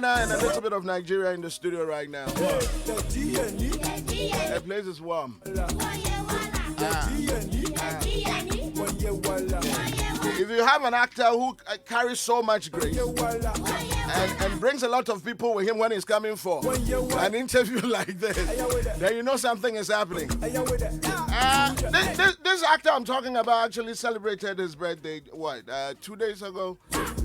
Ghana and a little bit of Nigeria in the studio right now. The place is warm. If you have an actor who carries so much grace and brings a lot of people with him when he's coming for an interview like this, then you know something is happening. This actor I'm talking about actually celebrated his birthday, 2 days ago?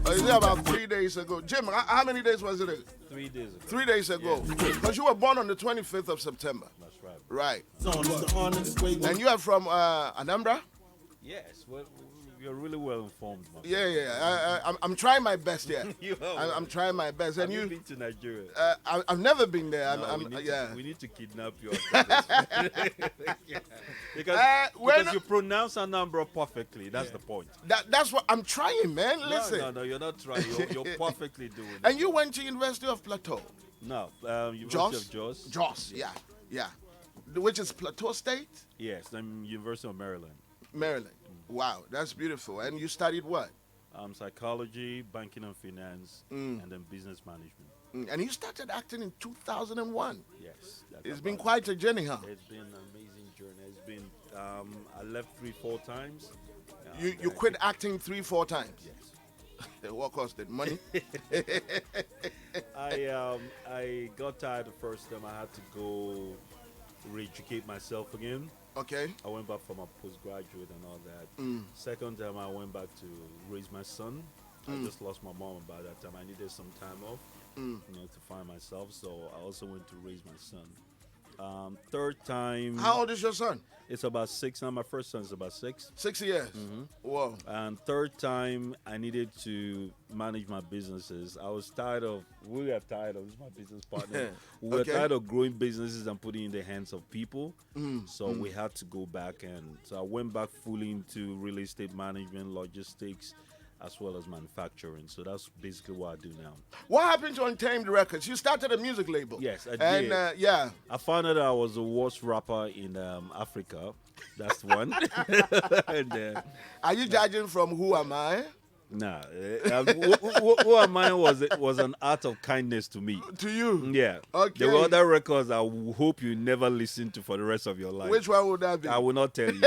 Or is it about 3 days ago? Jim, how many days was it? 3 days ago. 3 days ago. Because you were born on the 25th of September. That's right. Right. And you are from Anambra? Yes. Well, you're really well informed. Yeah. I'm trying my best here. I'm trying my best. And you've been to Nigeria? I've never been there. We need to kidnap you. Because you pronounce Anambra perfectly. That's the point. That's what I'm trying, man. Listen. No, you're not trying. You're perfectly doing it. And you went to University of Plateau? No, University of Jos. Jos, yeah. Which is Plateau State? Yes, I'm University of Maryland. Maryland. Wow, that's beautiful. And you studied what? Psychology, banking and finance, and then business management. And you started acting in 2001. Yes. It's been quite a journey, huh? It's been an amazing journey. It's been, I left 3-4 times. You quit acting 3-4 times? Yes. What cost it? Money? I got tired the first time. I had to go re-educate myself again. Okay. I went back for my postgraduate and all that. Second time I went back to raise my son. I just lost my mom about that time. I needed some time off, to find myself. So I also went to raise my son. Third time. How old is your son? It's about 6 now. My first son is about 6. 6 years. Whoa. And third time, I needed to manage my businesses. We were tired of, this is my business partner. We were tired of growing businesses and putting it in the hands of people. So we had to go back. And so I went back fully into real estate management, logistics, as well as manufacturing. So that's basically what I do now. What happened to Untamed Records? You started a music label. Yes, I did. And I found out I was the worst rapper in Africa. That's one. And, are you judging from Who Am I? Nah. Who Am I was an art of kindness to me. To you? Yeah. Okay. There were other records I hope you never listen to for the rest of your life. Which one would that be? I will not tell you.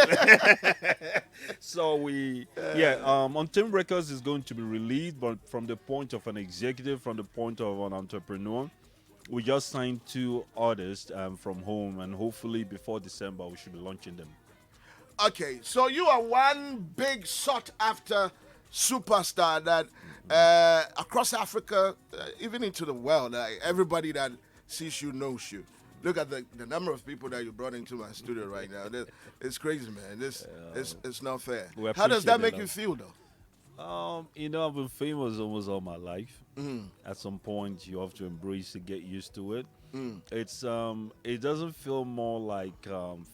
So Untamed Records is going to be released, but from the point of an executive, from the point of an entrepreneur. We just signed 2 artists from home, and hopefully before December we should be launching them. Okay, so you are one big sought-after superstar that across Africa, even into the world, everybody that sees you knows you. Look at the number of people that you brought into my studio right now. It's crazy, man. It's not fair. How does that make you feel, though? I've been famous almost all my life. At some point, you have to embrace it, get used to it. It doesn't feel more like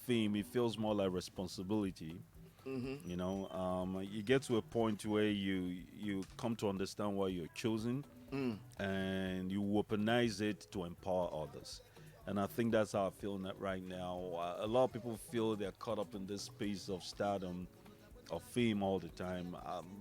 fame. It feels more like responsibility. You get to a point where you come to understand why you're chosen, and you weaponize it to empower others. And I think that's how I feel right now. A lot of people feel they're caught up in this space of stardom, of fame all the time.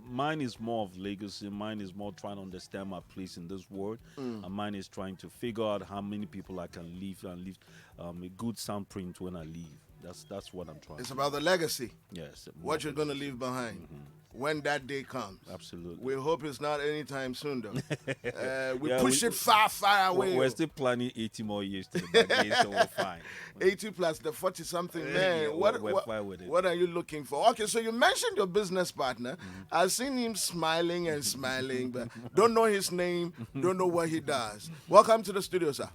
Mine is more of legacy. Mine is more trying to understand my place in this world. And mine is trying to figure out how many people I can leave and leave a good soundprint when I leave. That's what I'm trying. It's about the legacy. Yes. What you're going to leave behind when that day comes. Absolutely. We hope it's not anytime soon, though. We push it far, far away. We're still planning 80 more years to the day, so we're fine. 80 plus the 40-something, man. We're fine with it. What are you looking for? Okay, so you mentioned your business partner. I've seen him smiling and smiling, but don't know his name, don't know what he does. Welcome to the studio, sir.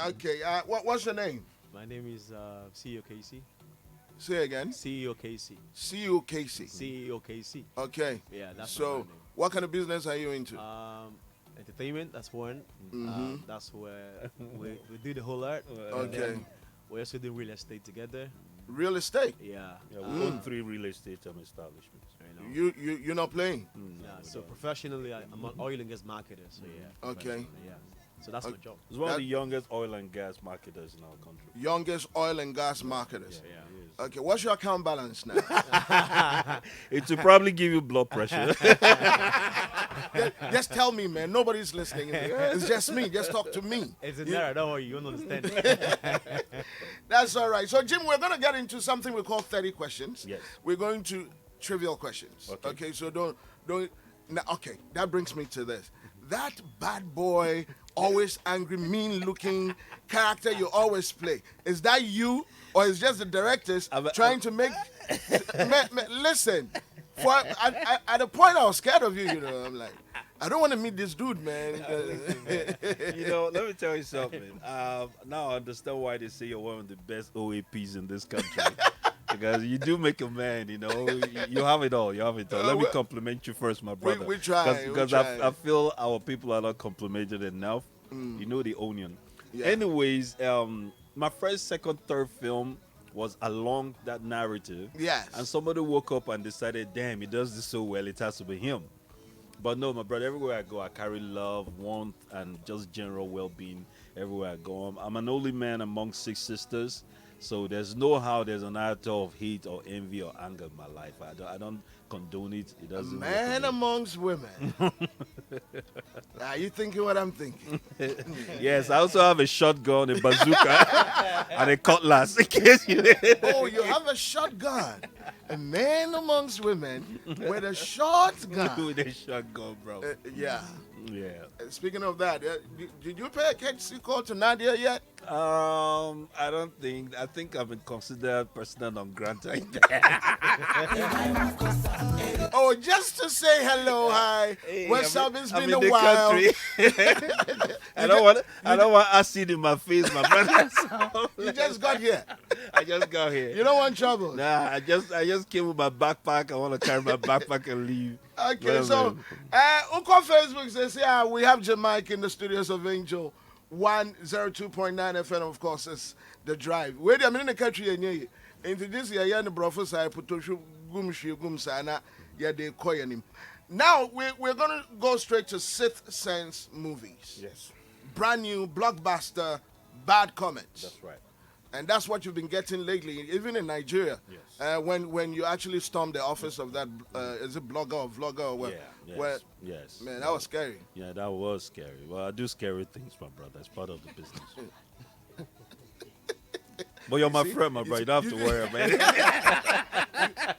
Okay, what's your name? My name is CEO Casey. Say again. CEO Casey. CEO Casey. CEO Casey. Okay. Yeah, that's so. my name. What kind of business are you into? Entertainment. That's one. That's where we do the whole lot. Okay. We also do real estate together. Real estate. Yeah. We own 3 real estate establishments. You're not playing. Yeah. So professionally, I'm an oil and gas marketer. So yeah. Okay. Yeah. So that's my job. It's one of the youngest oil and gas marketers in our country. Youngest oil and gas marketers. Yeah. Okay, what's your account balance now? It will probably give you blood pressure. Just tell me, man. Nobody's listening. It's just me. Just talk to me. It's in there. Don't worry. You won't understand. That's all right. So, Jim, we're going to get into something we call 30 questions. Yes. We're going to trivial questions. Okay, so don't. Now, okay, that brings me to this. That bad boy, always angry, mean-looking character you always play, is that you, or is just the directors trying to make... listen, at the point I was scared of you, you know, I'm like, I don't want to meet this dude, man. You know, let me tell you something. Now I understand why they say you're one of the best OAPs in this country. Because you do make a man, you know. You have it all. You have it all. Let me compliment you first, my brother. We try. Because I feel our people are not complimented enough. You know the onion. Yeah. Anyways, my first, second, third film was along that narrative. Yes. And somebody woke up and decided, damn, he does this so well, it has to be him. But no, my brother, everywhere I go, I carry love, warmth, and just general well-being everywhere I go. I'm an only man among 6 sisters. So there's no how there's an iota of hate or envy or anger in my life. I don't condone it. It doesn't. Man amongst women. Are you thinking what I'm thinking? Yes, I also have a shotgun, a bazooka, and a cutlass. In case you. Oh, you have a shotgun. A man amongst women with a shotgun. With a shotgun, bro. Yeah. Yeah. Speaking of that, did you pay a courtesy call to Nadia yet? I don't think. I think I've been considered persona non grata. Oh, just to say hello, hi. Hey, What's up? It's I'm been in a while. I don't want acid in my face, my brother. So, You just got here. I just got here. You don't want trouble. Nah, I just came with my backpack. I want to carry my backpack and leave. Okay, Well, so Uncle Facebook says, yeah, we have Jim Ike in the studios of Angel 102.9 FM, of course, it's the drive. Wait a minute, in the country, and into this year, you're in the Brofus, I put to Gumsana, yeah, they call him. Now, we're going to go straight to Sixth Sense movies. Yes, Brand new, blockbuster, bad comments. that's right. And that's what you've been getting lately, even in Nigeria. Yes. When you actually stormed the office of that, is it blogger or vlogger or what? Yeah, yes. Man, that was scary. Yeah, that was scary. Well, I do scary things, my brother. It's part of the business. But you're my friend, my brother. You don't have to worry about it.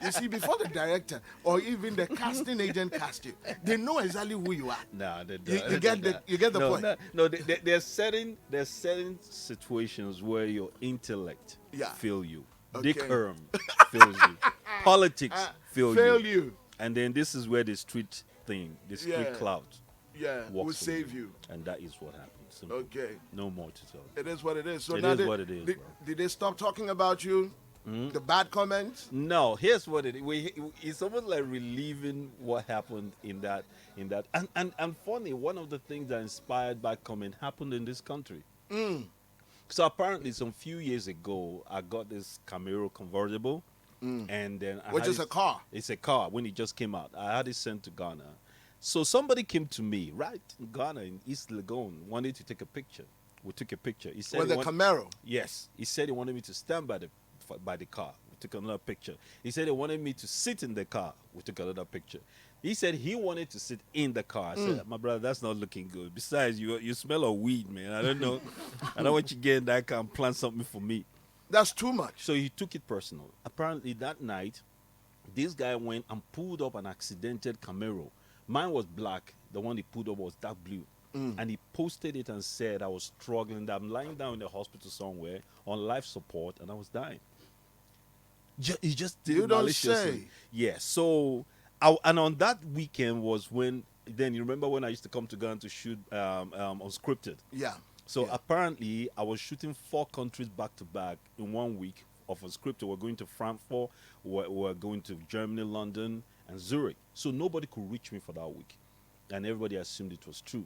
You see, before the director or even the casting agent cast you, they know exactly who you are. Nah, they You don't. get the point. No, there's certain situations where your intellect fail you. Okay. Dick Herm fails you. Politics fail you. you. And then this is where the street thing, the street clout, Yeah, will works for save you. And that is what happens. Simple. Okay. No more to tell. It is what it is. So It now is what it is, bro. Did they stop talking about you? The bad comments? No, here's what it is. It's almost like reliving what happened in that. And funny, one of the things that inspired bad comment happened in this country. So apparently, some few years ago, I got this Camaro convertible, and then Which is a car. It's a car when it just came out. I had it sent to Ghana. So somebody came to me right in Ghana in East Legon, wanted to take a picture. We took a picture. He said With the Camaro. Yes, he said he wanted me to stand by the car. We took another picture. He said he wanted me to sit in the car. We took another picture. He said he wanted to sit in the car. I said, my brother, that's not looking good. Besides, you smell of weed, man. I don't know. I don't want you to get in that car and plan something for me. That's too much. So he took it personal. Apparently that night, this guy went and pulled up an accidented Camaro. Mine was black. The one he pulled up was dark blue. And he posted it and said I was struggling, that I'm lying down in the hospital somewhere on life support and I was dying. He just did You it don't maliciously. say. Yeah. So, and on that weekend was when, then you remember when I used to come to Ghana to shoot unscripted. Yeah. So apparently I was shooting 4 countries back to back in 1 week of unscripted. We're going to Frankfurt, we're going to Germany, London, and Zurich. So nobody could reach me for that week. And everybody assumed it was true.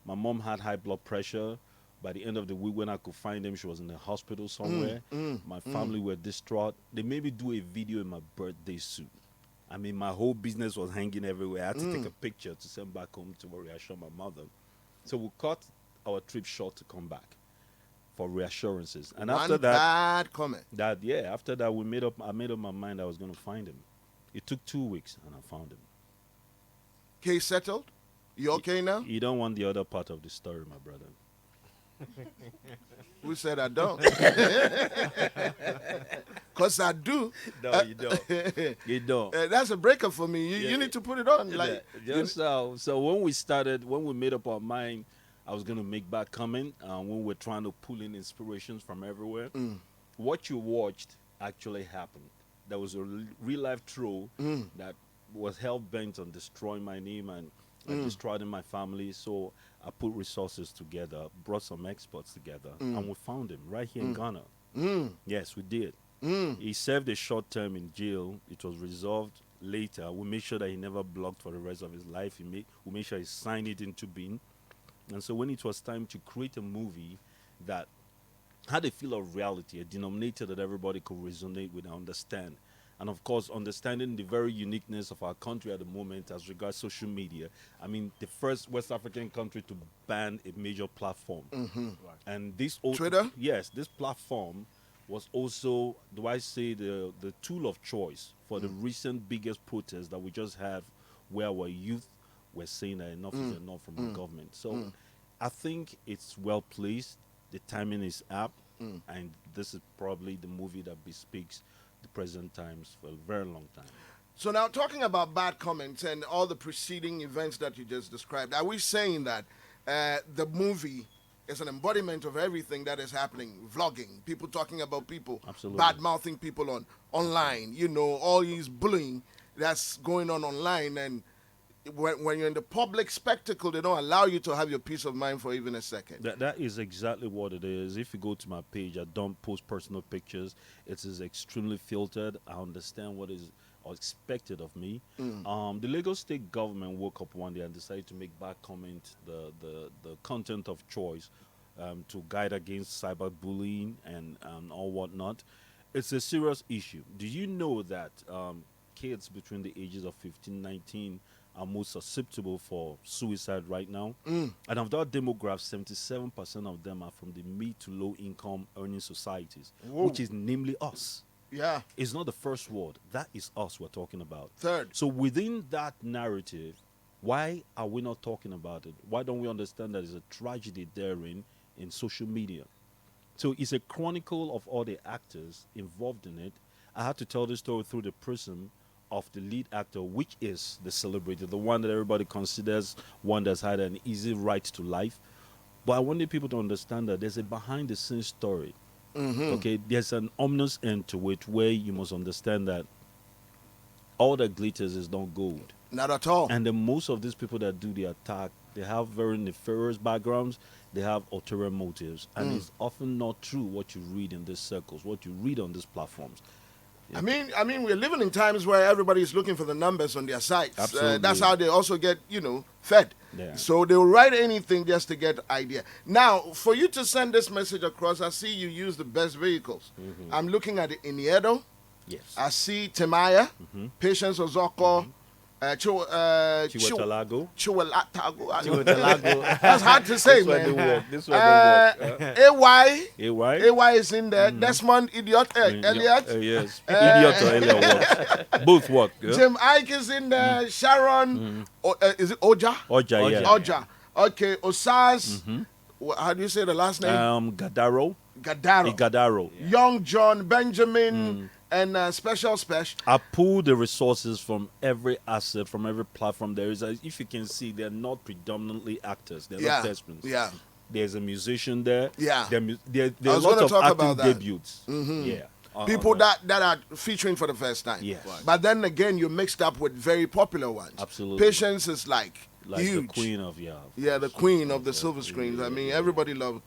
My mom had high blood pressure. By the end of the week, when I could find them, she was in the hospital somewhere. My family were distraught. They made me do a video in my birthday suit. I mean, my whole business was hanging everywhere. I had to take a picture to send back home to reassure my mother. So we cut our trip short to come back for reassurances. And after that, bad comment. after that, I made up my mind I was going to find him. It took 2 weeks, and I found him. Case settled? You okay now? You don't want the other part of the story, my brother. Who said I don't? Because I do. No, you don't. You don't. That's a breaker for me. You Yeah. need to put it on. Like, Just so when we made up our mind, I was gonna make back comment. When we're trying to pull in inspirations from everywhere, what you watched actually happened. There was a real life troll that was hell bent on destroying my name and destroying my family. So I put resources together, brought some experts together, and we found him right here in Ghana. Yes, we did. He served a short term in jail. It was resolved later. We made sure that he never blocked for the rest of his life. We made sure he signed it into being. And so when it was time to create a movie that had a feel of reality, a denominator that everybody could resonate with and understand, and of course understanding the very uniqueness of our country at the moment as regards social media. I mean, the first West African country to ban a major platform. And this Twitter? Yes, this platform was also, do I say, the tool of choice for the recent biggest protest that we just have, where our youth were saying that enough is enough from the government. So I think it's well placed. The timing is apt, and this is probably the movie that bespeaks the present times for a very long time. So now, talking about bad comments and all the preceding events that you just described, are we saying that the movie is an embodiment of everything that is happening? Vlogging, people talking about people, Absolutely. bad-mouthing people online, all these bullying that's going on online, and when you're in the public spectacle, they don't allow you to have your peace of mind for even a second. That is exactly what it is. If you go to my page, I don't post personal pictures. It is extremely filtered. I understand what is expected of me. The Lagos state government woke up one day and decided to make back comment the content of choice to guide against cyberbullying and all whatnot. It's a serious issue. Do you know that kids between the ages of 15, 19 are most susceptible for suicide right now? And of that demographic, 77% of them are from the mid to low income earning societies, which is namely us. Yeah. It's not the first word. That is us we're talking about. Third. So within that narrative, why are we not talking about it? Why don't we understand that there's a tragedy therein in social media? So it's a chronicle of all the actors involved in it. I had to tell this story through the prism of the lead actor, which is the celebrity, the one that everybody considers one that's had an easy right to life. But I wanted people to understand that there's a behind-the-scenes story. Okay, there's an ominous end to it where you must understand that all that glitters is not gold. Not at all. And then most of these people that do the attack, they have very nefarious backgrounds. They have ulterior motives. And it's often not true what you read in these circles, what you read on these platforms. I mean, we're living in times where everybody is looking for the numbers on their sites. Absolutely. That's how they also get, fed. Yeah. So they'll write anything just to get idea. Now, for you to send this message across, I see you use the best vehicles. I'm looking at the Iniedo. Yes. I see Temaya, Patience Ozoko, Chiwetalago. Chiwetalago. That's hard to say, man. This one don't work. AY. AY is in there. Desmond Elliot. Yes. Idiot or Elliot works. Both work. Yeah? Jim Ike is in there. Sharon. Is it Oja? Oja, yeah. Oja. Okay. Osas. How do you say the last name? Gadaro. Gadaro. Young John Benjamin. And Special. I pull the resources from every asset, from every platform there is. If you can see, they're not predominantly actors. They're not thespians. Yeah. There's a musician there. Yeah. There are a lot of acting debuts. Yeah. People that are featuring for the first time. Yes. Right. But then again, you're mixed up with very popular ones. Absolutely. Patience is like huge. The queen of the queen of the silver screens. I mean, everybody love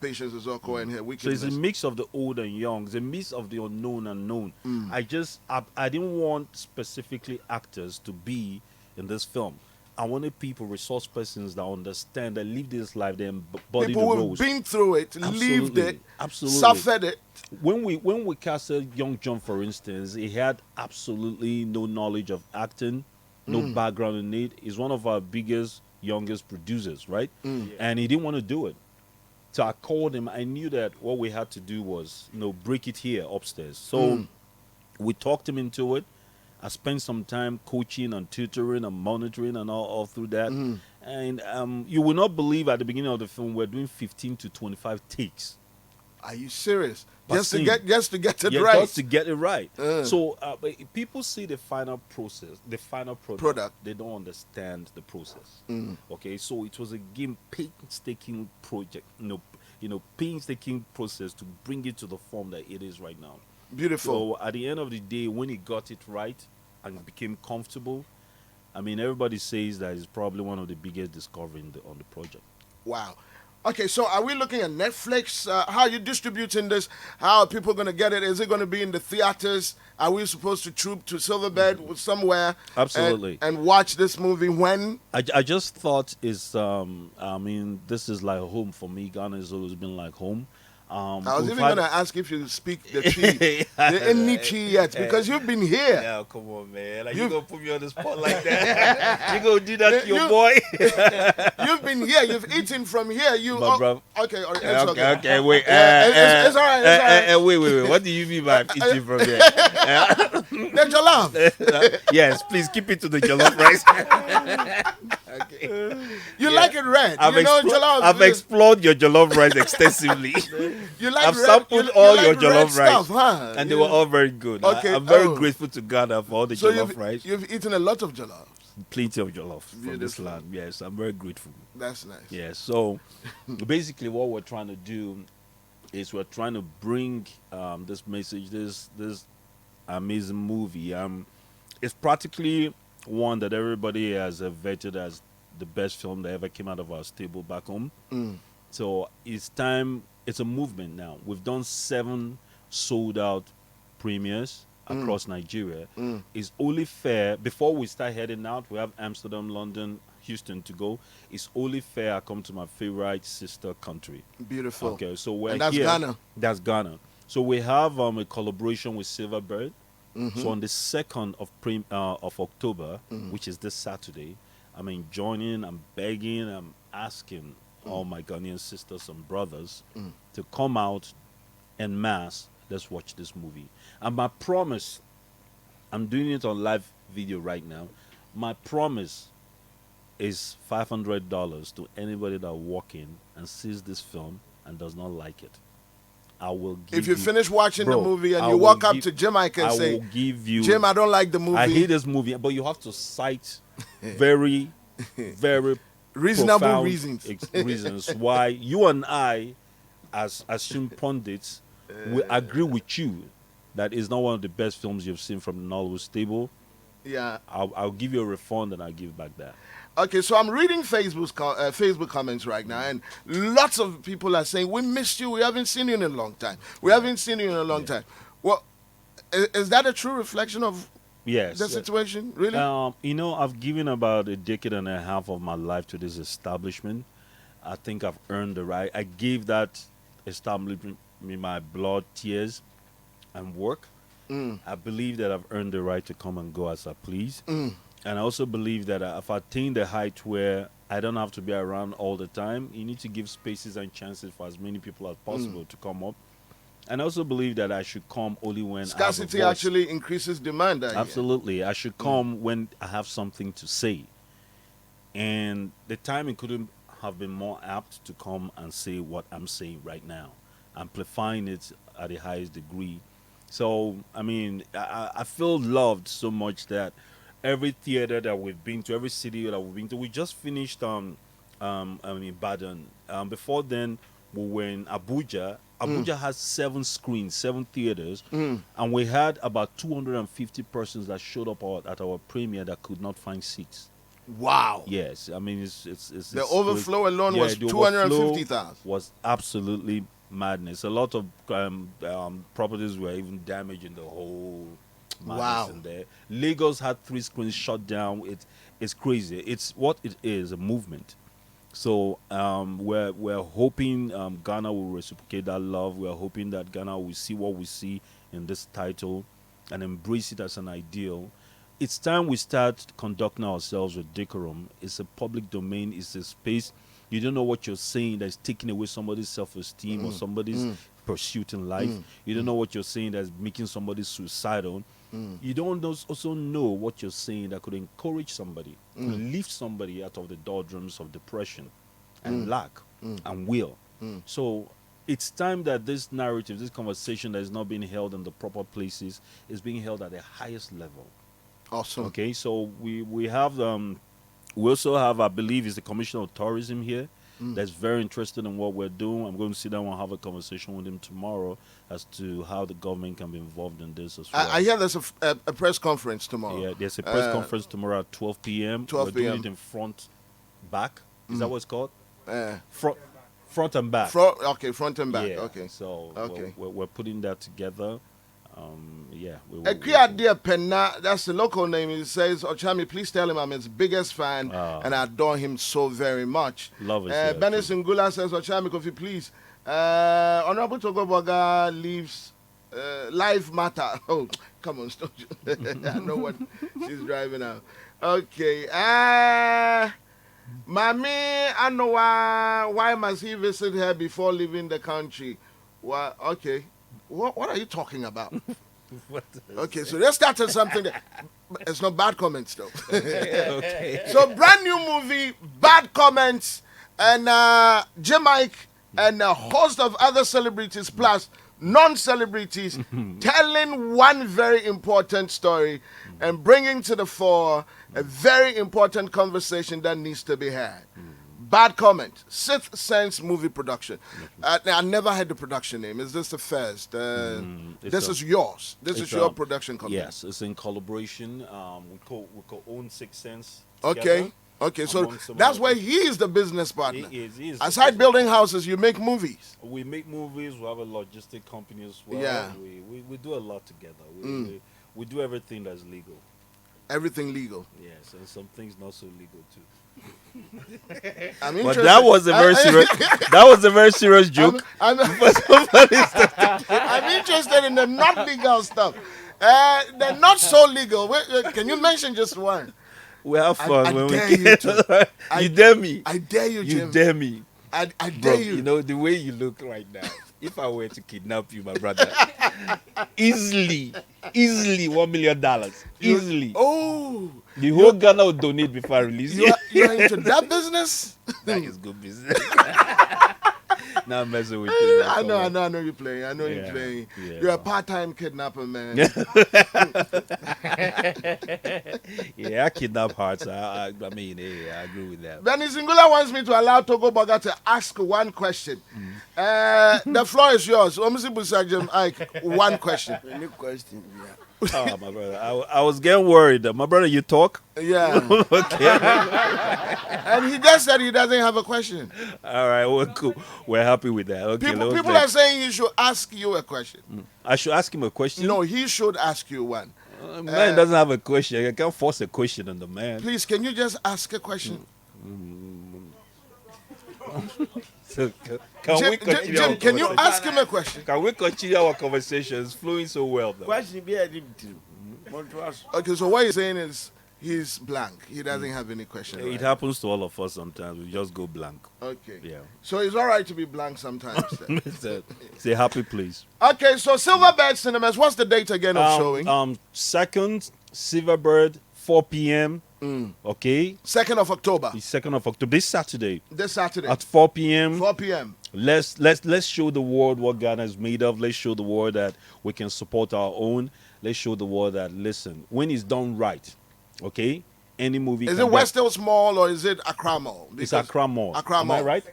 Patience Ozoko and her So wickedness. it's a mix of the old and young. It's a mix of the unknown and known. I didn't want specifically actors to be in this film. I wanted people, resource persons that understand, that live this life, they embody people the who've roles. been through it, lived it, Absolutely. suffered it. When we casted Young John, for instance, he had absolutely no knowledge of acting, no background in it. He's one of our biggest, youngest producers, right? And he didn't want to do it. So I called him. I knew that what we had to do was, break it here upstairs. So we talked him into it. I spent some time coaching and tutoring and monitoring and all through that. And you will not believe at the beginning of the film we're doing 15 to 25 takes. Are you serious? Per Just to scene. get it Yeah, right. just to get it right. So but people see the final process, the final product. They don't understand the process. Okay, so it was a painstaking project, painstaking process to bring it to the form that it is right now. Beautiful. So at the end of the day, when he got it right and became comfortable, I mean, everybody says that it's probably one of the biggest discoveries on the project. Wow. Okay, so are we looking at Netflix? How are you distributing this? How are people going to get it? Is it going to be in the theaters? Are we supposed to troop to Silverbed somewhere? Absolutely. And watch this movie when? I just thought this is like home for me. Ghana has always been like home. I was even going to ask if you speak the Chi, the any Chi yet, because you've been here. Yeah, come on, man. Like, you going to put me on the spot like that? You going to do that to your boy? You've been here. You've eaten from here. Okay, it's okay, wait. It's all right. It's all right. Wait. What do you mean by eating from here? The jollof. Yes, please keep it to the jollof rice. Okay. You like it red. Jollof. I've explored your jollof rice extensively. I've sampled all your jollof rice, stuff, huh? And they were all very good. Okay. I'm very grateful to Ghana for all the jollof rice. You've eaten a lot of jollof. Plenty of jollof from this land. Yes, I'm very grateful. That's nice. Yeah, so basically what we're trying to do is we're trying to bring this message, this amazing movie. It's practically one that everybody has vetted as the best film that ever came out of our stable back home. So it's time. It's a movement now. We've done 7 sold out premieres across Nigeria. It's only fair, before we start heading out, we have Amsterdam, London, Houston to go. It's only fair I come to my favorite sister country. Beautiful. Okay, so we're and that's here. Ghana. That's Ghana. So we have a collaboration with Silverbird. So on the 2nd of October, which is this Saturday, I'm joining, I'm begging, I'm asking all my Ghanaian sisters and brothers to come out en masse. Let's watch this movie. And my promise, I'm doing it on live video right now. My promise is $500 to anybody that walk in and sees this film and does not like it. I will give if you finish watching the movie and you walk up to Jim Ike and say, will give you, Jim, I don't like the movie. I hate this movie, but you have to cite very, very reasonable reasons why you and I, as assumed pundits, we agree with you that it's not one of the best films you've seen from the Nollywood stable. Yeah. I'll give you a refund and I'll give back that. Okay, so I'm reading Facebook comments right now, and lots of people are saying, we missed you. We haven't seen you in a long time. We haven't seen you in a long time. Well, is that a true reflection of the situation, really? I've given about a decade and a half of my life to this establishment. I think I've earned the right. I gave that establishment my blood, tears, and work. I believe that I've earned the right to come and go as I please. And I also believe that I've attained the height where I don't have to be around all the time. You need to give spaces and chances for as many people as possible to come up. And I also believe that I should come only when scarcity I have a voice. Actually increases demand. Absolutely. I should come when I have something to say. And the timing couldn't have been more apt to come and say what I'm saying right now, amplifying it at the highest degree. So, I feel loved so much that every theater that we've been to, every city that we've been to, we just finished Ibadan. Before then, we were in Abuja. Abuja has 7 screens, 7 theaters, and we had about 250 persons that showed up at our premiere that could not find seats. Wow. Yes, it's the overflow alone was 250,000. Was absolutely madness. A lot of properties were even damaged in the whole madness in there. Lagos had 3 screens shut down. It's crazy. It's what it is, a movement. So we're hoping Ghana will reciprocate that love. We're hoping that Ghana will see what we see in this title and embrace it as an ideal. It's time we start conducting ourselves with decorum. It's a public domain. It's a space. You don't know what you're saying that's taking away somebody's self-esteem or somebody's pursuit in life. You don't know what you're saying that's making somebody suicidal. You don't also know what you're saying that could encourage somebody, could lift somebody out of the doldrums of depression and lack and will. So it's time that this narrative, this conversation that is not being held in the proper places is being held at the highest level. Awesome. Okay, so we have we also have, I believe, is the Commissioner of Tourism here. That's very interested in what we're doing. I'm going to sit down and have a conversation with him tomorrow as to how the government can be involved in this as well. I hear there's a press conference tomorrow. Yeah, there's a press conference tomorrow at 12 p.m. 12 We're doing p.m. it in front, back. Is that what it's called? Uh, Front and back. okay, front and back. Yeah. Okay. So Okay. we're putting that together. Yeah. Dear Penna, that's the local name. He says, Ochami, please tell him I'm his biggest fan and I adore him so very much. Love it. Benny Singula says, Ochami, could you please? Honorable Togo Boga leaves Life Matter. Oh, come on, stop. I know what she's driving out. Okay. Mami, I know why must he visit her before leaving the country? Well, okay. What are you talking about? Okay, so let's start with something that it's not bad comments though. Okay. So brand new movie, bad comments, and Jim Ike and a host of other celebrities plus non-celebrities telling one very important story and bringing to the fore a very important conversation that needs to be had. Bad comment. Sixth Sense movie production. I never had the production name. Is this the first? This is yours. This is your production company. Yes, it's in collaboration. We co-own Sixth Sense. Okay. Okay, so that's where he is the business partner. He is Aside building houses, you make movies. We make movies. We have a logistic company as well. Yeah. We do a lot together. We do everything that's legal. Everything legal. Yes, and some things not so legal too. But that was a very serious. That was a very serious joke. I'm interested in the not legal stuff. The not so legal. Can you mention just one? We have fun when we get. You dare me. I dare you, Jim. You dare me. I dare Bro, you. You know the way you look right now. If I were to kidnap you, my brother, easily $1 million. Easily. Oh. The whole Ghana would donate before I release you. You're into that business? That is good business. Now I'm messing with you. I know you're playing. I know you're playing. Yeah. You're a part-time kidnapper, man. Yeah, I kidnap hearts. I mean, I agree with that. Benny Singula wants me to allow Togo Boga to ask one question. The floor is yours. Omisi Busajim Ike, one question. Any question? Yeah. Oh, my brother. I was getting worried. My brother, you talk? Yeah. Okay. And he just said he doesn't have a question. All right, well, cool. We're happy with that. Okay, People are saying he should ask you a question. I should ask him a question? No, he should ask you one. Man doesn't have a question. I can't force a question on the man. Please, can you just ask a question? So, can we continue? Jim, can you ask him a question? Can we continue our conversation? It's flowing so well, though. Question be I didn't want to ask. Okay, so what you're saying is he's blank. He doesn't have any question. It happens to all of us sometimes. We just go blank. Okay. Yeah. So it's all right to be blank sometimes. Then. Say happy, please. Okay, so Silverbird Cinemas, what's the date again of showing? 2nd, Silverbird, 4 p.m. Okay. 2nd of October. The 2nd of October. This Saturday. This Saturday. At 4 p.m. 4 p.m. Let's show the world what Ghana is made of. Let's show the world that we can support our own. Let's show the world that, listen, when it's done right, okay, any movie. Is it West Hills Mall or is it Accra Mall? It's Accra Mall. Accra Mall. Am I right?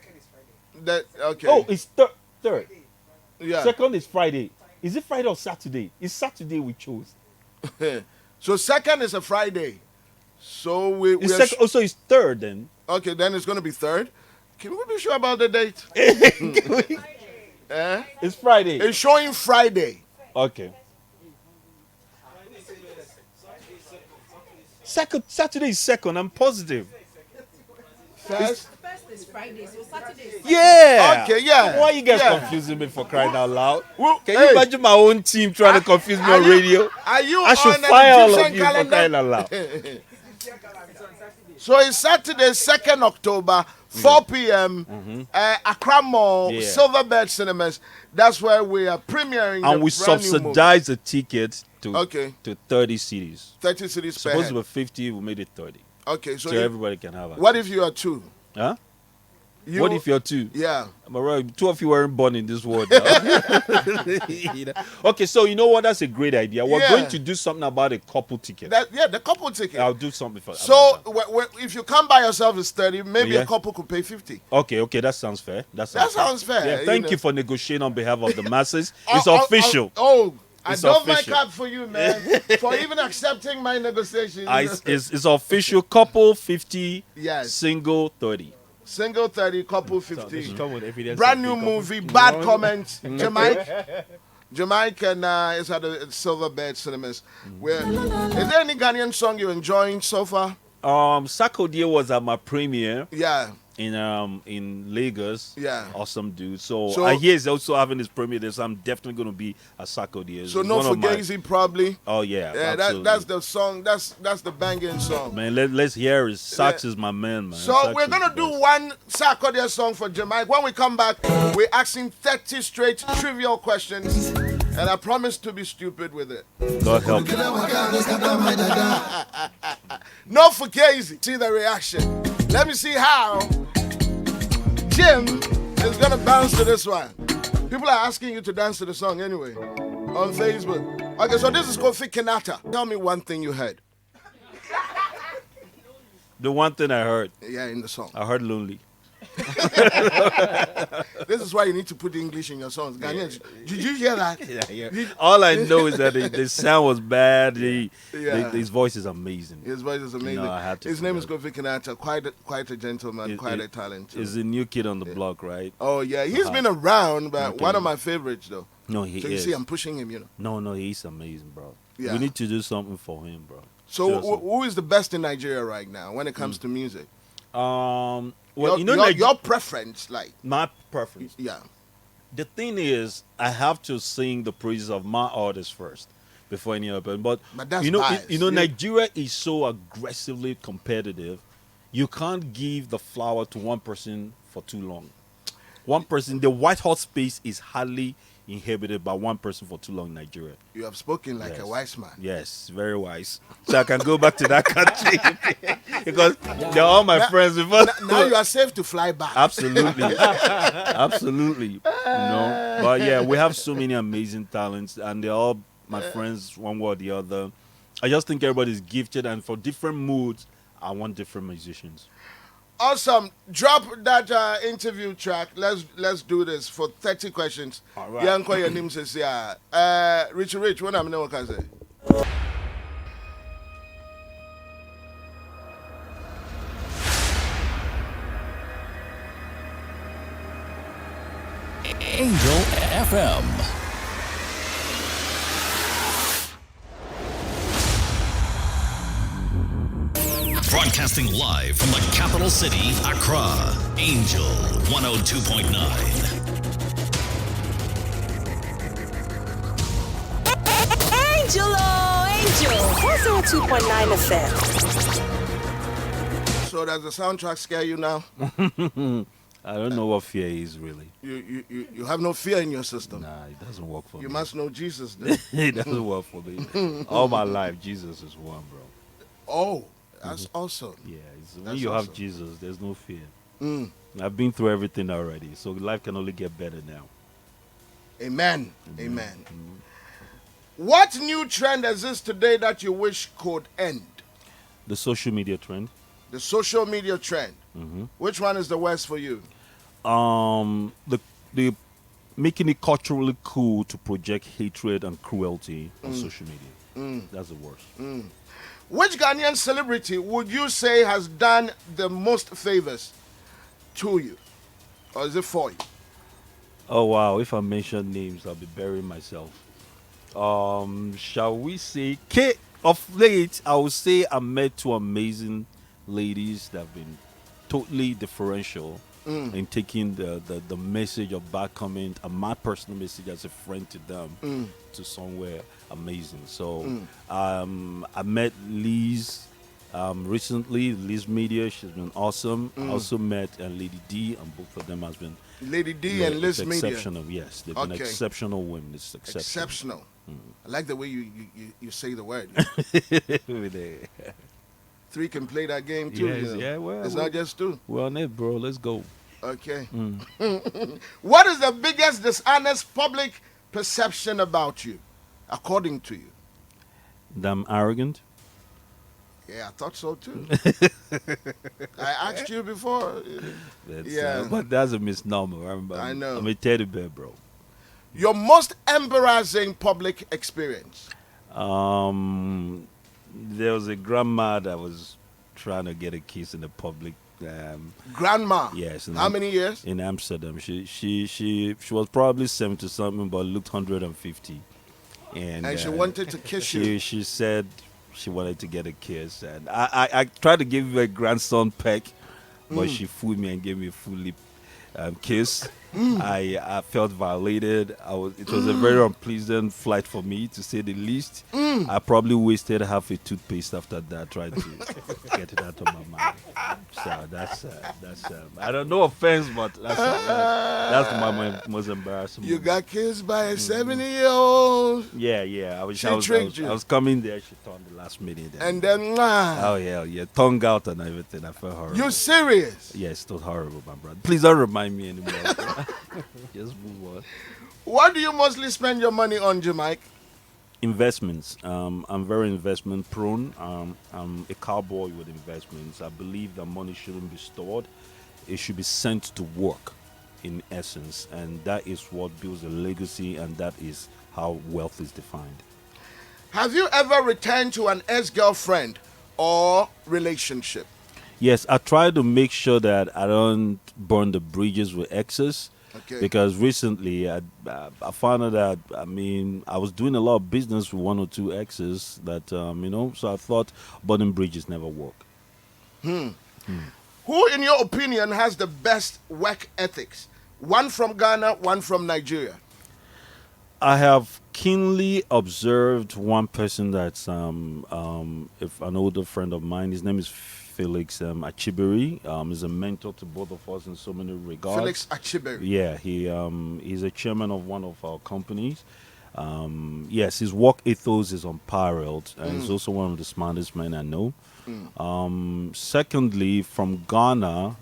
Okay. Oh, it's third. Yeah. 2nd is Friday. Is it Friday or Saturday? It's Saturday we chose. So 2nd is a Friday. So we're also it's 3rd then. Okay, then it's going to be 3rd. Can we be sure about the date? It's Friday. It's showing Friday. Okay. Saturday is 2nd. I'm positive. First is Friday, so Saturday is Yeah. Okay, yeah. Why are you guys Yeah. confusing me for crying out loud? Well, Can hey, you imagine my own team trying to confuse me on radio? Are you I should on an fire all Egyptian of you for calendar? crying out loud. So it's Saturday, 2nd October, 4 p.m. Accra Mall, Yeah. Silverbird Cinemas. That's where we are premiering And we the brand new movie. subsidize the ticket to 30 cities. 30 cities per Supposed head. to be 50, we made it 30. Okay, So if- everybody can have it. what if you are two? Huh? You- What if you're two? Yeah. But right, two of you weren't born in this world now. You know? Okay, so you know what? That's a great idea. We're Yeah. going to do something about a couple ticket. The couple ticket. I'll do something for So about if you come by yourself, it's 30. Maybe Yeah. a couple could pay 50. that. Okay, that sounds fair. That sounds fair, Yeah, you thank know. you for negotiating on behalf of the masses. It's official. I It's don't my official. cap for you, man, for even accepting my negotiations. It's official. Couple 50, Yes. single 30. Single 30, couple They 50. should come with evidence Brand of new big couple. movie, bad comments. Jim Ike. Jim Ike and it's at the Silverbird Cinemas. Is there any Ghanaian song you're enjoying so far? Sarkodie was at my premiere Yeah. in Lagos. Yeah. Awesome dude. So So- I hear he's also having his premiere there, so I'm definitely going to be at Sarkodie. So no Fugazi probably. Oh yeah. Yeah, absolutely. that's the song. That's the banging song. Man, let's hear it. Sax is my man, man. So Sax we're is gonna the do best. one Sarkodie song for Jamaica. When we come back, we're asking 30 straight trivial questions, and I promise to be stupid with it. God help you. No Fugazi. See the reaction. Let me see how Jim is gonna bounce to this one. People are asking you to dance to the song anyway on Facebook. Okay, so this is Kofi Kinata. Tell me one thing you heard. The one thing I heard In the song. I heard Lonely. This is why you need to put English in your songs. Ghanaians, did you hear that? All I know is that the sound was bad. Yeah. His voice is amazing. His voice is amazing. No, I had to His do name is that. Kofi Kinata. Quite a gentleman, quite a talent. Too. He's a new kid on the block, right? Oh yeah, he's been around, but Okay. one of my favorites though. No, he So you is. see, I'm pushing him, you know. No, he's amazing, bro. Yeah. We need to do something for him, bro. So Seriously. who is the best in Nigeria right now when it comes to music? Well, Your preference, like my preference. yeah. The thing is, I have to sing the praises of my artist first before any other. But that's you know, biased. Yeah. Nigeria is so aggressively competitive. You can't give the flower to one person for too long. One person, the white hot space is hardly inhabited by one person for too long in Nigeria. You have spoken like Yes. a wise man. Yes, very wise. So I can go back to that country because they're all my friends before. Now you are safe to fly back. Absolutely. Absolutely. You know? But yeah, we have so many amazing talents and they're all my friends, one way or the other. I just think everybody's gifted and for different moods, I want different musicians. Awesome. Drop that interview track. Let's do this for 30 questions. All right. Yanko your name says yeah. Rich, what I'm what can I say? Angel FM. Broadcasting live from the capital city, Accra. Angel 102.9. Angel 102.9 FM. So does the soundtrack scare you now? I don't know what fear is really. You have no fear in your system. Nah, it doesn't work for You me. must know Jesus then. It doesn't work for me. All my life, Jesus is one, bro. Oh, that's awesome. Yeah, when That's you have awesome. Jesus, there's no fear. Mm. I've been through everything already, so life can only get better now. Amen. Amen. What new trend exists today that you wish could end? The social media trend. The social media trend. Which one is the worst for you? The making it culturally cool to project hatred and cruelty on social media. That's the worst. Which Ghanaian celebrity would you say has done the most favors to you? Or is it for you? Oh wow! If I mention names, I'll be burying myself. Shall we say of late? I would say I met two amazing ladies that have been totally differential in taking the message of back comment and my personal message as a friend to them to somewhere amazing. So I met Liz Recently, Liz Media, she's been awesome. I also met Lady D, and both of them has been Lady D and Liz Media. exceptional. Yes, they've been exceptional women. It's exceptional. Exceptional. I like the way you say the word. Three can play that game too. Yes, you know. yeah, well, it's not just two. We're on it, bro. Let's go. Okay. What is the biggest dishonest public perception about you, according to you? That I'm arrogant. Yeah, I thought so too. I asked you before. But that's a misnomer. I know. I'm a teddy bear, bro. Your most embarrassing public experience? There was a grandma that was trying to get a kiss in the public. Grandma? Yes. How many years? In Amsterdam. She was probably 70 something, but looked 150. And she wanted to kiss you. She said she wanted to get a kiss, and I tried to give her a grandson peck, but she fooled me and gave me a full lip kiss. I felt violated. It was a very unpleasant flight for me, to say the least. I probably wasted half a toothpaste after that trying to get it out of my mind. So that's I don't know, offense, but that's my most embarrassing. You got kissed by a 70-year-old. Yeah. I was coming there. She turned the last minute. And then, oh yeah, tongue out and everything. I felt horrible. You serious? Yes, it was horrible, my brother. Please don't remind me anymore. Just move on. What do you mostly spend your money on, Jim Ike? Investments. I'm very investment prone. I'm a cowboy with investments. I believe that money shouldn't be stored. It should be sent to work, in essence. And that is what builds a legacy, and that is how wealth is defined. Have you ever returned to an ex-girlfriend or relationship? Yes, I try to make sure that I don't burn the bridges with exes. Okay. Because recently I found out that, I was doing a lot of business with one or two exes that, so I thought burning bridges never work. Who, in your opinion, has the best work ethics? One from Ghana, one from Nigeria. I have keenly observed one person that's if an older friend of mine. His name is Felix Achibiri. He's a mentor to both of us in so many regards. Felix Achibiri. Yeah, he's a chairman of one of our companies. Yes, his work ethos is unparalleled, and he's also one of the smartest men I know. Secondly, from Ghana,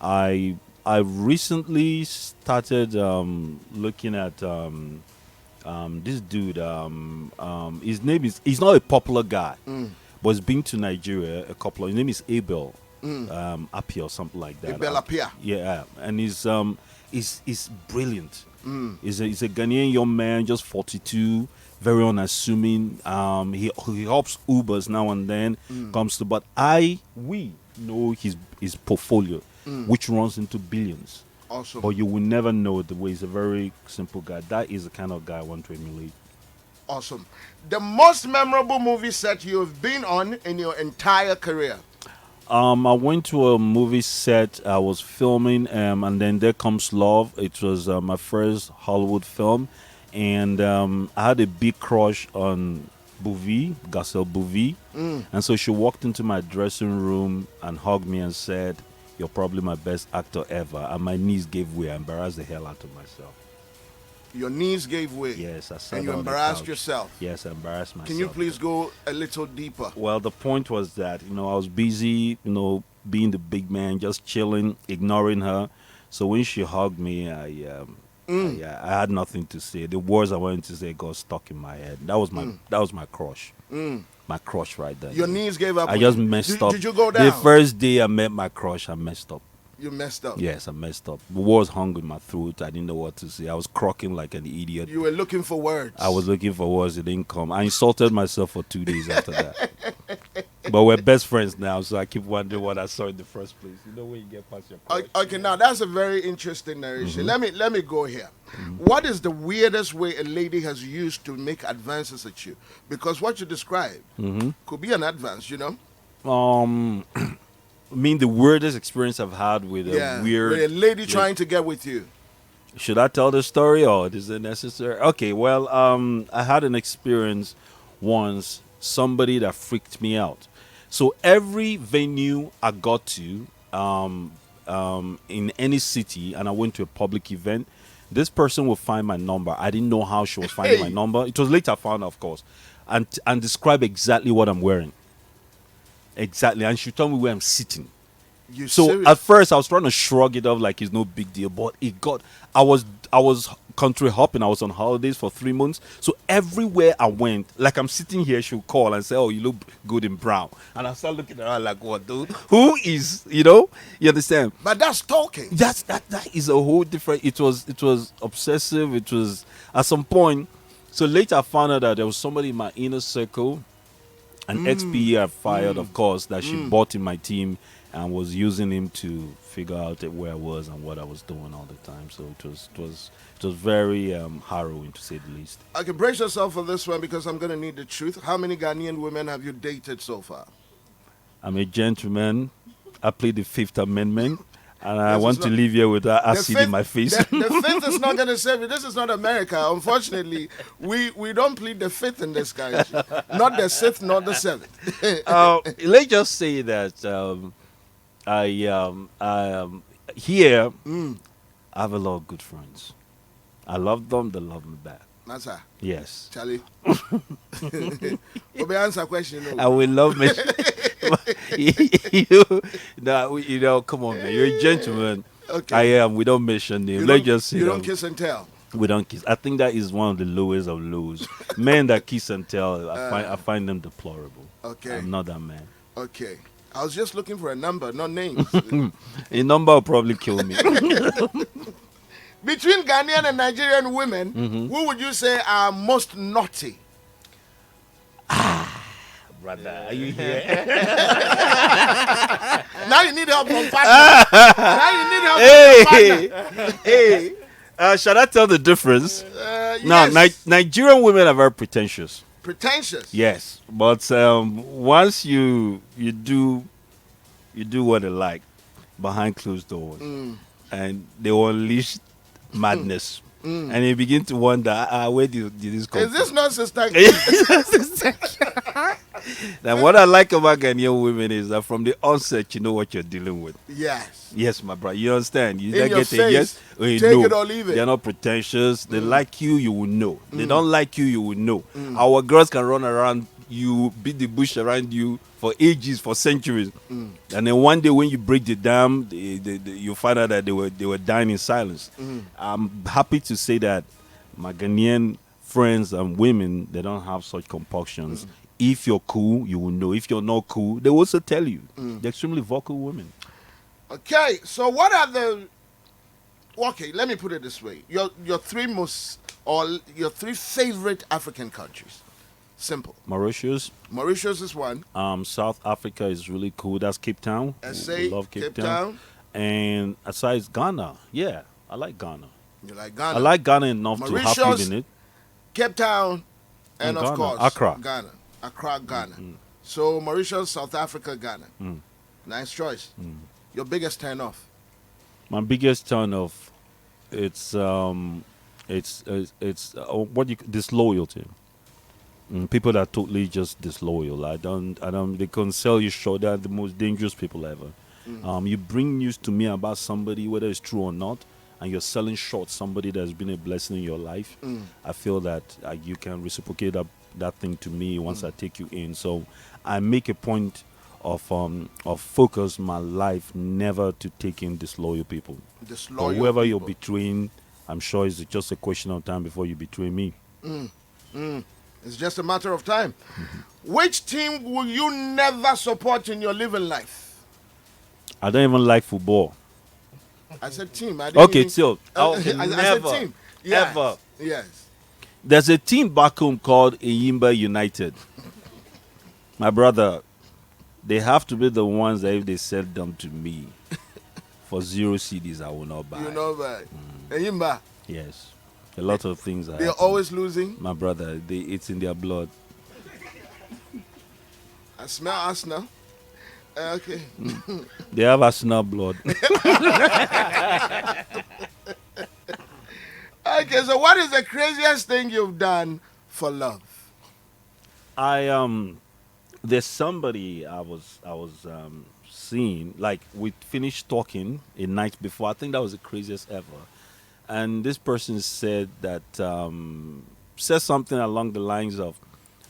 I recently started looking at this dude. His name is, he's not a popular guy, but he's been to Nigeria a couple of, his name is Abel Apia or something like that. Abel Apia. Yeah, and he's brilliant. He's a Ghanaian young man, just 42, very unassuming. He helps Ubers now and then, but we know his portfolio, which runs into billions. Awesome. But you will never know the way. He's a very simple guy. That is the kind of guy I want to emulate. Awesome. The most memorable movie set you've been on in your entire career? I went to a movie set. I was filming, and then There Comes Love. It was my first Hollywood film, and I had a big crush on Bouvier, Garcelle Bouvier, and so she walked into my dressing room and hugged me and said, "You're probably my best actor ever," and my knees gave way. I embarrassed the hell out of myself. Your knees gave way. Yes, I sat and you on the embarrassed couch. yourself. Yes, I embarrassed myself. Can you please go a little deeper? Well, the point was that, I was busy, being the big man, just chilling, ignoring her. So when she hugged me, I had nothing to say. The words I wanted to say got stuck in my head. That was my crush. My crush right there. Your knees gave up. I just messed up. Did you go down? The first day I met my crush, I messed up. You messed up. Yes, I messed up. The words hung in my throat. I didn't know what to say. I was croaking like an idiot. You were looking for words. I was looking for words. It didn't come. I insulted myself for 2 days after that. But we're best friends now, so I keep wondering what I saw in the first place. You know when you get past your crush. Okay, now that's a very interesting narration. Let me go here. What is the weirdest way a lady has used to make advances at you? Because what you described could be an advance, I mean, the weirdest experience I've had with a with a lady trying to get with you. Should I tell the story, or is it necessary? Okay, well, I had an experience once, somebody that freaked me out. So every venue I got to, in any city, and I went to a public event, this person will find my number. I didn't know how she was finding my number. It was later found, of course, and describe exactly what I'm wearing. Exactly, and she told me where I'm sitting. You So serious? at first I was trying to shrug it off like it's no big deal, but it got. I was country hopping. I was on holidays for 3 months. So everywhere I went, like I'm sitting here, she'll call and say, "Oh, you look good in brown," and I start looking at her like, "What, dude? Who is you understand?" But that's talking. That is a whole different. It was obsessive. It was at some point. So later I found out that there was somebody in my inner circle, an XP I fired, of course, that she bought in my team and was using him to figure out where I was and what I was doing all the time. So it was very harrowing, to say the least. Okay, brace yourself for this one because I'm going to need the truth. How many Ghanaian women have you dated so far? I'm a gentleman. I plead the Fifth Amendment, and I This want is to not- leave here with The acid in my face. The fifth is not going to save you. This is not America. Unfortunately, we don't plead the fifth in this country. Not the sixth, not the seventh. Let's just say that here I have a lot of good friends. I love them. They love me back. Massa, Yes, Charlie. Obe answer question. I No. will love me. Come on, man. You're a gentleman. Okay. I am. We don't mention names. You Let's don't, just say you that don't kiss and tell. we don't kiss. I think that is one of the lowest of lows. Men that kiss and tell, I find them deplorable. Okay. I'm not that man. Okay. I was just looking for a number, not names. A number will probably kill me. Between Ghanaian and Nigerian women, who would you say are most naughty? Brother, are you here? Now you need help from partner. Now you need help from partner. Hey. Shall I tell the difference? No, Yes. Nigerian women are very pretentious. Pretentious. Yes, but once you do what they like behind closed doors, and they will unleash madness, and you begin to wonder, where did this come Is this not sister? from? Now, what I like about Ghanaian women is that from the onset, you know what you're dealing with. Yes. Yes, my brother. You understand? You In either your get a face. yes or a Take no. it or leave it. They're not pretentious. They like you, you will know. They don't like you, you will know. Our girls can run around you, beat the bush around you for ages, for centuries. And then one day when you break the dam, you find out that they were dying in silence. I'm happy to say that my Ghanaian friends and women, they don't have such compulsions. If you're cool, you will know. If you're not cool, they will also tell you. They're extremely vocal women. Okay, so what are the? Okay, let me put it this way: your three most or your three favorite African countries. Simple. Mauritius, Mauritius is one. South Africa is really cool. That's Cape Town. SA, We love Cape Town. And aside Ghana, yeah, I like Ghana. You like Ghana? I like Ghana enough to have Mauritius, lived in it. Cape Town, and of Ghana. course Accra. Ghana, Accra, Ghana. So Mauritius, South Africa, Ghana. Nice choice. Your biggest turn off. My biggest turn off, it's disloyalty. People that are totally just disloyal. I don't. They can sell you short. They're the most dangerous people ever. You bring news to me about somebody, whether it's true or not, and you're selling short somebody that's been a blessing in your life. I feel that you can reciprocate that thing to me once I take you in. So I make a point of focus my life never to take in disloyal people. Disloyal But whoever you're people. betraying, I'm sure it's just a question of time before you betray me. It's just a matter of time. Which team will you never support in your living life? I don't even like football. I said team. I didn't Okay, even- so I said never, team. Yes. ever. Yes. There's a team back home called Eyimba United. My brother, they have to be the ones that if they sell them to me for 0 CDs, I will not buy. You know that. Eyimba, Yes, a lot of things are they're happening. always losing. My brother, it's in their blood. I smell Arsenal. Okay. They have Arsenal blood. Okay, so what is the craziest thing you've done for love? I there's somebody I was seeing. Like we finished talking a night before. I think that was the craziest ever. And this person said that said something along the lines of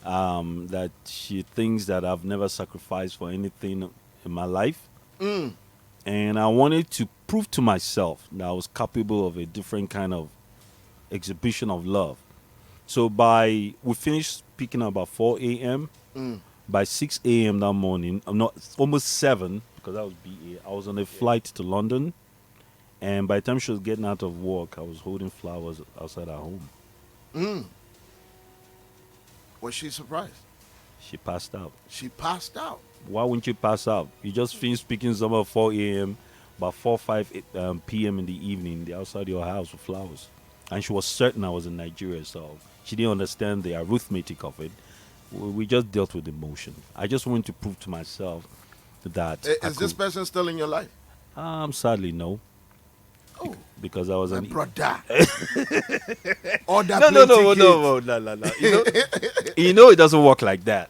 that she thinks that I've never sacrificed for anything in my life, and I wanted to prove to myself that I was capable of a different kind of exhibition of love. So we finished speaking about 4 a.m. By 6 a.m. that morning, I'm not almost 7 because that was BA. I was on a flight to London, and by the time she was getting out of work, I was holding flowers outside her home. Was she surprised? She passed out. She passed out. Why wouldn't you pass out? You just finished speaking somewhere at 4 a.m. By 4 5 p.m. in the evening, the outside your house with flowers, and she was certain I was in Nigeria, so she didn't understand the arithmetic of it. We just dealt with emotion. I just wanted to prove to myself that Is this person still in your life? Sadly no. Oh, Because I was my an brother. Order no. plane You know it doesn't work like that.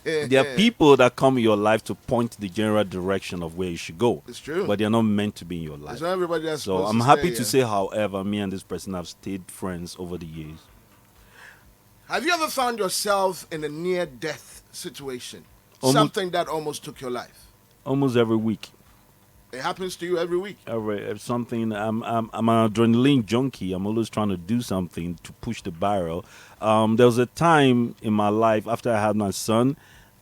There are people that come in your life to point the general direction of where you should go. It's true. But they're not meant to be in your life. It's not everybody that's So supposed I'm to happy stay, to say, however, me and this person have stayed friends over the years. Have you ever found yourself in a near-death situation? Almost- Something that almost took your life? Almost every week. It happens to you every week. Something. I'm an adrenaline junkie. I'm always trying to do something to push the barrel. There was a time in my life after I had my son,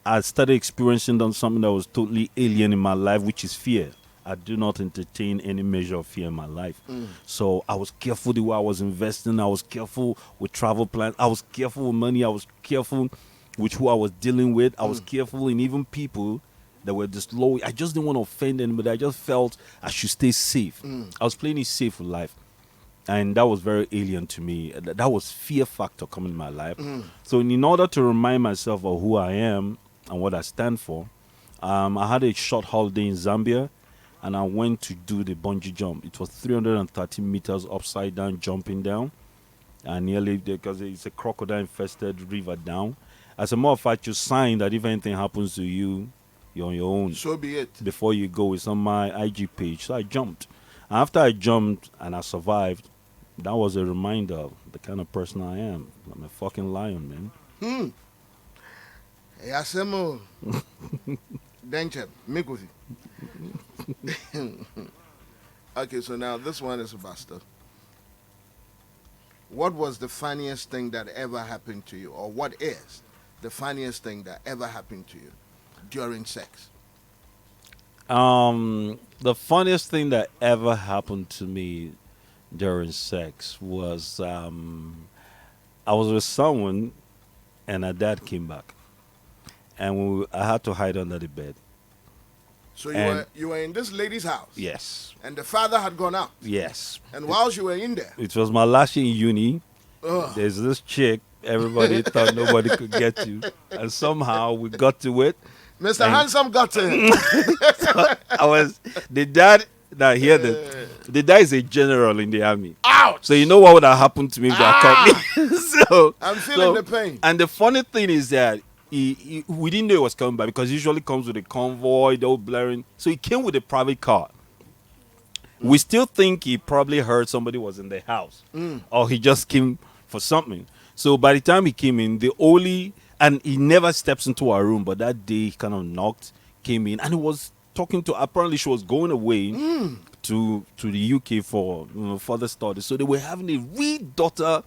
I started experiencing something that was totally alien in my life, which is fear. I do not entertain any measure of fear in my life. So I was careful the way I was investing. I was careful with travel plans. I was careful with money. I was careful with who I was dealing with. I was careful in even people that were just low. I just didn't want to offend anybody. I just felt I should stay safe. I was playing it safe with life. And that was very alien to me. That was fear factor coming in my life. So in order to remind myself of who I am and what I stand for, I had a short holiday in Zambia, and I went to do the bungee jump. It was 330 meters upside down, jumping down. And nearly, because it's a crocodile-infested river down. As a matter of fact, you sign that if anything happens to you, you're on your own. So be it. Before you go, it's on my IG page. So I jumped. And after I jumped and I survived, that was a reminder of the kind of person I am. I'm a fucking lion, man. Yasemo. Denche. Mikusi. Okay, so now this one is a buster. What was the funniest thing that ever happened to you? Or what is the funniest thing that ever happened to you during sex? The funniest thing that ever happened to me during sex was I was with someone and her dad came back. And I had to hide under the bed. So And- you were in this lady's house. Yes. And the father had gone out. Yes. And whilst you were in there, It was my last year in uni. ugh, There's this chick everybody thought nobody could get to. And somehow we got to it. Mr. Handsome got to him. The dad, now hear this. The dad is a general in the army. Ouch! So you know what would have happened to me if they had caught me? So I'm feeling the pain. And the funny thing is that we didn't know it was coming back because he usually comes with a convoy, the old blaring. So he came with a private car. We still think he probably heard somebody was in the house, or he just came for something. So by the time he came in, and he never steps into our room, but that day he kind of knocked, came in, and he was talking to. Apparently, she was going away to the UK for further studies. So they were having a real daughter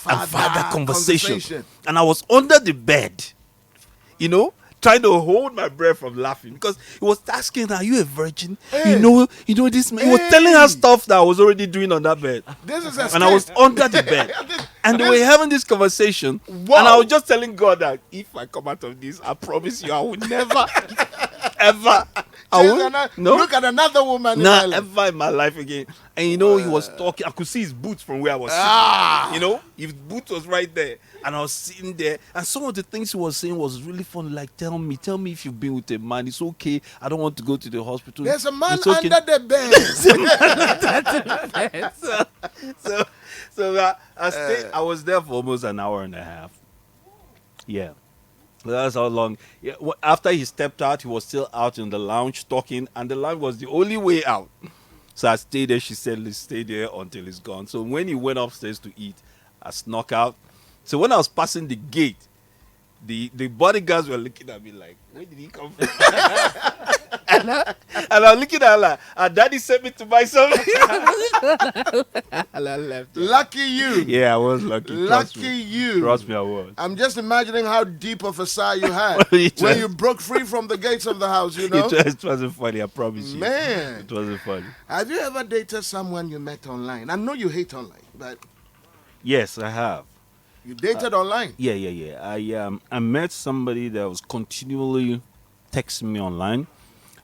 and father conversation. And I was under the bed, trying to hold my breath from laughing because he was asking, "Are you a virgin?" Hey. You know this man. He was telling her stuff that I was already doing on that bed. This is a And I was under the bed. And they were having this conversation. Wow. And I was just telling God that if I come out of this, I promise you I will never, ever. Look at another woman in my life. Ever in my life again. And he was talking. I could see his boots from where I was sitting. His boot was right there. And I was sitting there. And some of the things he was saying was really fun. Like, tell me if you've been with a man. It's okay. I don't want to go to the hospital. There's a man It's okay. under the bed. So I stayed. I was there for almost an hour and a half. Yeah. That's how long. Yeah, after he stepped out, he was still out in the lounge talking, and the lounge was the only way out. So I stayed there. She said, let's stay there until he's gone. So when he went upstairs to eat, I snuck out. So when I was passing the gate, the bodyguards were looking at me like, where did he come from? and I'm looking at her like, Daddy sent me to buy something. And I left. Lucky you. Yeah, I was lucky. Trust Lucky me. you. Trust me, I was. I'm just imagining how deep of a sigh you had It when was- you broke free from the gates of the house, you know? It wasn't funny, I promise you. Man. It wasn't funny. Have you ever dated someone you met online? I know you hate online, but Yes, I have. you dated online. Yeah. I met somebody that was continually texting me online.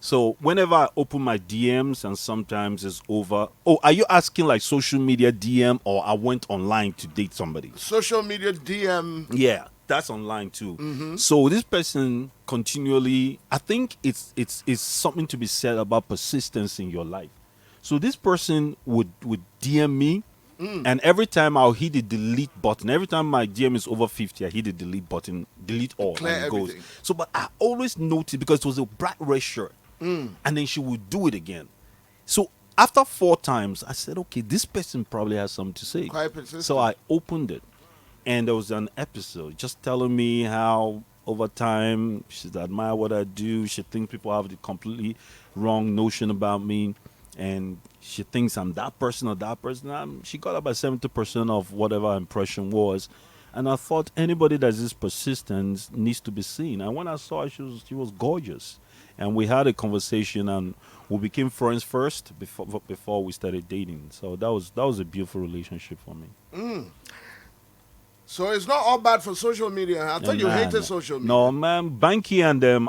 So whenever I open my DMs and sometimes it's over. Oh, are you asking like social media DM or I went online to date somebody? Social media DM. Yeah, that's online too. So this person continually, I think it's something to be said about persistence in your life. So this person would DM me, and every time I'll hit the delete button. Every time my DM is over 50, I hit the delete button, delete all, Clear and it goes. everything. So, but I always noticed because it was a bright red shirt, and then she would do it again. So after 4 times, I said, okay, this person probably has something to say. Quite persistent. So I opened it, and there was an episode just telling me how over time she admire what I do. She thinks people have the completely wrong notion about me, and she thinks I'm that person or that person. She got about 70% of whatever her impression was. And I thought anybody that is persistent needs to be seen. And when I saw her, she was gorgeous. And we had a conversation, and we became friends first before we started dating. So that was a beautiful relationship for me. So it's not all bad for social media. I thought you Nah, hated nah. social media. No, man. Banky and them,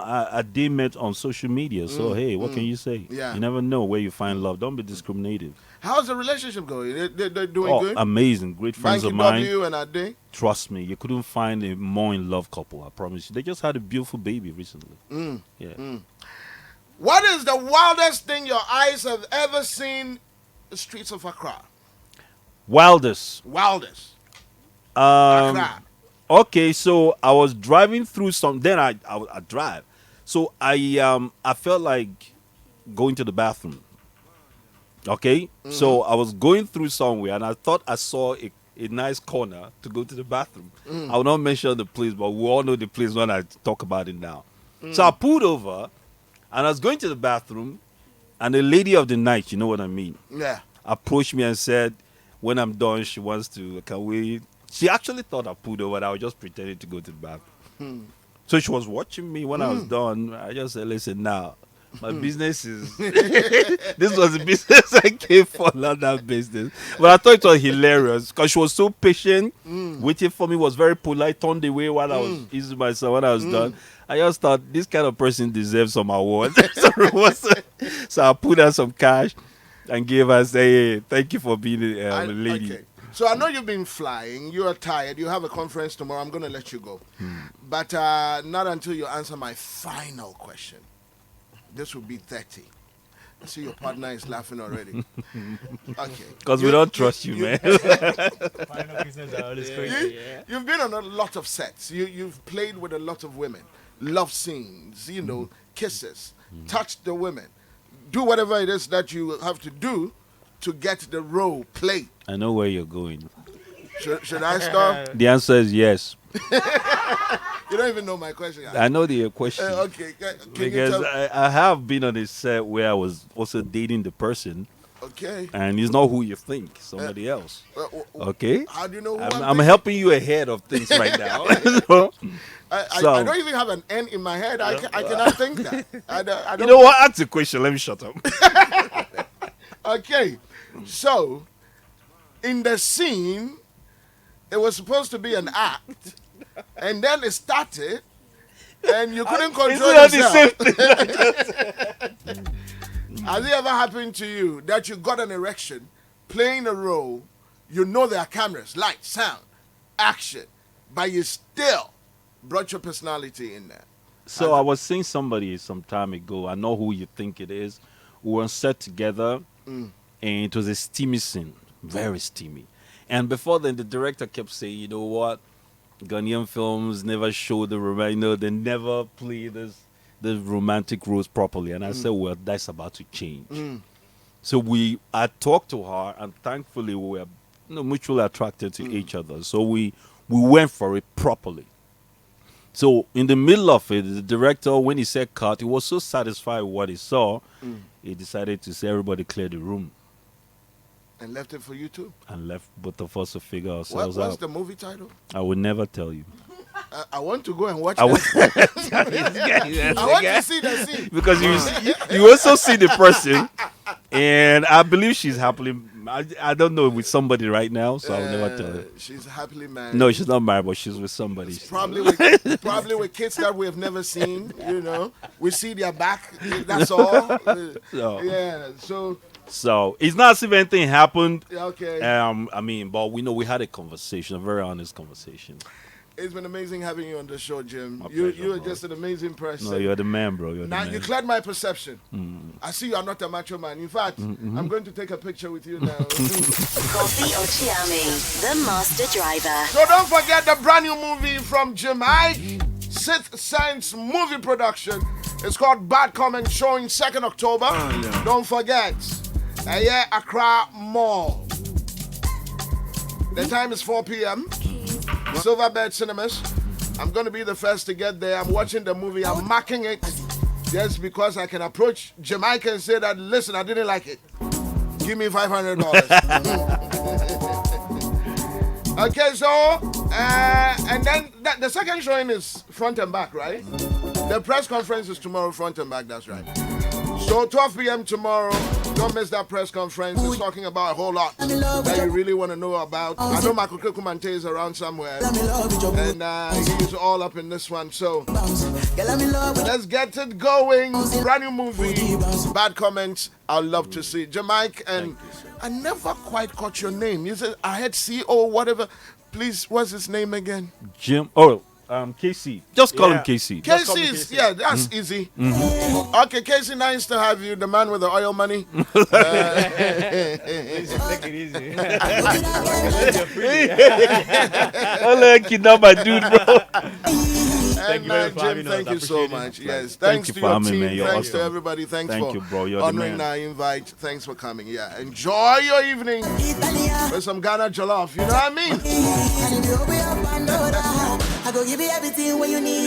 they met on social media. So, hey, what can you say? Yeah. You never know where you find love. Don't be discriminative. How's the relationship going? They're doing Oh, good? amazing. Great friends Banky of mine. W and Ade? Trust me, you couldn't find a more in love couple. I promise you. They just had a beautiful baby recently. Yeah. What is the wildest thing your eyes have ever seen in the streets of Accra? Wildest. Wildest. Accra. Okay, so I was driving through some. Then I drive. So I felt like going to the bathroom. Okay, so I was going through somewhere, and I thought I saw a nice corner to go to the bathroom. I will not mention the place, but we all know the place when I talk about it now. So I pulled over, and I was going to the bathroom, and the lady of the night, you know what I mean, Yeah. approached me and said, when I'm done, she wants to, can we? She actually thought I pulled over, and I was just pretending to go to the bathroom. So she was watching me when I was done. I just said, listen, now, my business is, this was the business I came for, not that business. But I thought it was hilarious because she was so patient, waiting for me, was very polite, turned away while I was easing myself when I was done. I just thought this kind of person deserves some awards. So I put her some cash and gave her, say, hey, thank you for being a lady. Okay. So I know you've been flying. You are tired. You have a conference tomorrow. I'm going to let you go. But not until you answer my final question. This will be 30. I see your partner is laughing already. Okay. Because we don't trust you, man. Final business are always crazy. You've been on a lot of sets. You've played with a lot of women. Love scenes, kisses, touch the women. Do whatever it is that you have to do to get the role played. I know where you're going. Should I stop? The answer is yes. You don't even know my question. I know the question. Okay. Can you Because tell? I have been on a set where I was also dating the person, Okay. and it's not who you think, somebody else. Okay? How do you know who I'm thinking? helping you ahead of things right now. So, I So- don't even have an N in my head. I cannot think that. I don't. you know what? Ask the question. Let me shut up. Okay. So, in the scene, it was supposed to be an act, and then it started, and you couldn't control Isn't that the yourself. same thing? Has it ever happened to you that you got an erection, playing a role, you know there are cameras, lights, sound, action, but you still brought your personality in there? So I was seeing somebody some time ago. I know who you think it is. We were on set together, and it was a steamy scene, very steamy. And before then, the director kept saying, you know what? Ghanaian films never show the romantic. They never play the romantic roles properly. And I said, well, that's about to change. So I talked to her, and thankfully we were mutually attracted to each other. So we went for it properly. So in the middle of it, the director, when he said cut, he was so satisfied with what he saw, he decided to say, everybody clear the room. And left it for you too? And left both of us to figure ourselves What's out. the movie title? I would never tell you. I want to go and watch I that. would- I want to see the scene. Because you also see the person, and I believe she's happily. I don't know, with somebody right now, so I'll never tell her. She's happily married. No, she's not married, but she's with somebody. Probably with kids that we have never seen. We see their back. That's all. So- Yeah. So it's not as if anything happened. Okay. I mean, but we had a conversation, a very honest conversation. It's been amazing having you on the show, Jim. My You pleasure, are bro. just an amazing person. No, you're the man, bro. You're the Now man. you cleared my perception. I see you are not a macho man. In fact, I'm going to take a picture with you now. Kofi Ochiame, the master driver. So don't forget the brand new movie from Jim Ike, Sixth Sense movie production. It's called Bad Comment, showing 2nd October. Don't forget, Accra Mall. The time is 4 p.m. Silverbird Cinemas. I'm going to be the first to get there. I'm watching the movie. I'm marking it just because I can approach Jim Ike and say that, listen, I didn't like it. Give me $500. Okay, so, and then the second showing is front and back, right? The press conference is tomorrow, front and back, that's right. So 12 p.m. tomorrow, don't miss that press conference. It's talking about a whole lot that you really want to know about. I know Michael Kumante is around somewhere, and he's all up in this one. So let's get it going. Brand new movie, Bad Comments. I'd love to see Jim Ike, and I never quite caught your name. You said I had CO, whatever. Please, what's his name again? Jim. KC. Just call him KC. KC, yeah, that's easy. Okay, KC, nice to have you, the man with the oil money. Take it easy. I'll kidnap my dude, bro. And very much for Jim, having us. thank you so Appreciate it. much. Yes, Thank thanks you to for your having me, team. man. You're Thanks to awesome. everybody. Thanks Thank for you, bro. You're the honoring man. our invite. Thanks for coming. Yeah, enjoy your evening with some Ghana jollof. You know what I mean? I go give you everything when you need.